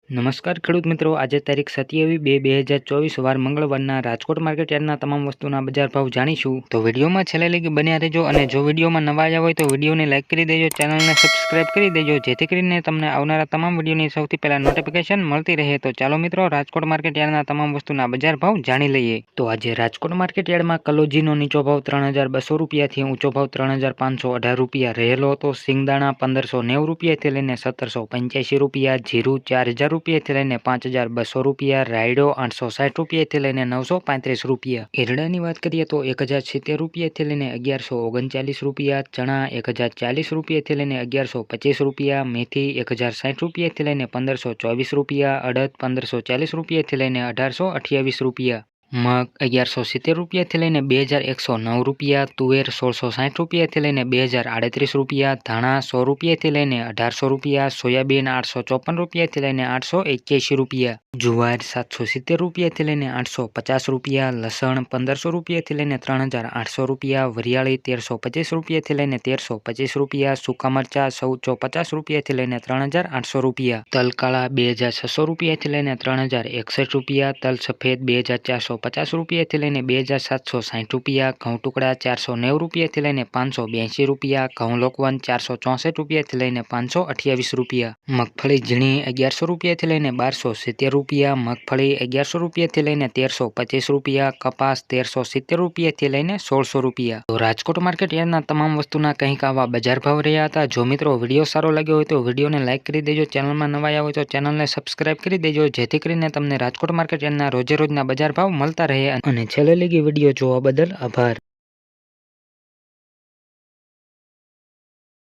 નમસ્કાર ખેડૂત મિત્રો, આજે તારીખ 27/2/2024 વાર મંગળવારના રાજકોટ માર્કેટ યાર્ડના તમામ વસ્તુના બજાર ભાવ જાણીશું. તો વિડીયોમાં છેલ્લે લગી બન્યા રહેજો અને જો વિડીયોમાં નવા આવ્યા હોય તો વિડીયોને લાઇક કરી દેજો, ચેનલને સબસ્ક્રાઇબ કરી દેજો જેથી કરીને તમને આવનારા તમામ વિડીયોની સૌથી પહેલા નોટિફિકેશન મળતી રહે. તો ચાલો મિત્રો, રાજકોટ માર્કેટ યાર્ડના તમામ વસ્તુના બજાર ભાવ જાણી લઈએ. તો આજે રાજકોટ માર્કેટ યાર્ડમાં કલોજીનો નીચો ભાવ 3200 રૂપિયાથી ઊંચો ભાવ 3518 રૂપિયા રહેલો હતો. સિંગદાણા 1590 રૂપિયાથી લઈને 1785 રૂપિયા, જીરું 4000 રૂપિયાથી લઈને 5200 રૂપિયા, રાયડો 860 રૂપિયાથી લઈને 935 રૂપિયા. એરડાની વાત કરીએ તો 1070 રૂપિયાથી લઈને 1139 રૂપિયા, ચણા 1040 રૂપિયાથી લઈને 1125 રૂપિયા, મેથી 1060 રૂપિયાથી લઈને 1524 રૂપિયા, અડદ 1540 રૂપિયાથી લઈને 1828 રૂપિયા, મગ 1170 રૂપિયાથી લઈને 2109 રૂપિયા, તુવેર 1660 રૂપિયાથી લઈને 2038 રૂપિયા, ધાણા 100 રૂપિયાથી લઈને 1800 રૂપિયા, સોયાબીન 854 રૂપિયાથી લઈને 881 રૂપિયા, જુવાર 770 રૂપિયાથી લઈને 850 રૂપિયા, લસણ 1500 રૂપિયાથી લઈને 3800 રૂપિયા, વરિયાળી 1325 રૂપિયાથી લઈને 1325 રૂપિયા, સૂકા મરચા 1450 રૂપિયાથી લઈને 3800 રૂપિયા, તલ કાળા 2600 રૂપિયાથી લઈને 3061 રૂપિયા, તલ સફેદ 2450 રૂપિયાથી લઈને 2760 રૂપિયા, ઘઉં ટુકડા 490 રૂપિયાથી લઈને 582 રૂપિયા, ઘઉં લોકવન 464 રૂપિયાથી લઈને 528 રૂપિયા, મગફળી ઝીણી 1100 રૂપિયાથી લઈને 1270 રૂપિયા, મગફળી 1100 રૂપિયાથી લઈને 1325 રૂપિયા, કપાસ 1370 રૂપિયાથી લઈને 1600 રૂપિયા. તો રાજકોટ માર્કેટ યાર્ડના તમામ વસ્તુના કંઈક આવા બજાર ભાવ રહ્યા હતા. જો મિત્રો વિડીયો સારો લાગ્યો હોય તો વિડીયોને લાઇક કરી દેજો, ચેનલમાં નવા આવ્યા હોય તો ચેનલને સબસ્ક્રાઇબ કરી દેજો જેથી કરીને તમને રાજકોટ માર્કેટ યાર્ડના રોજે રોજના બજાર ભાવ મળતા રહે. અને છેલ્લે લગી વિડીયો જોવા બદલ આભાર.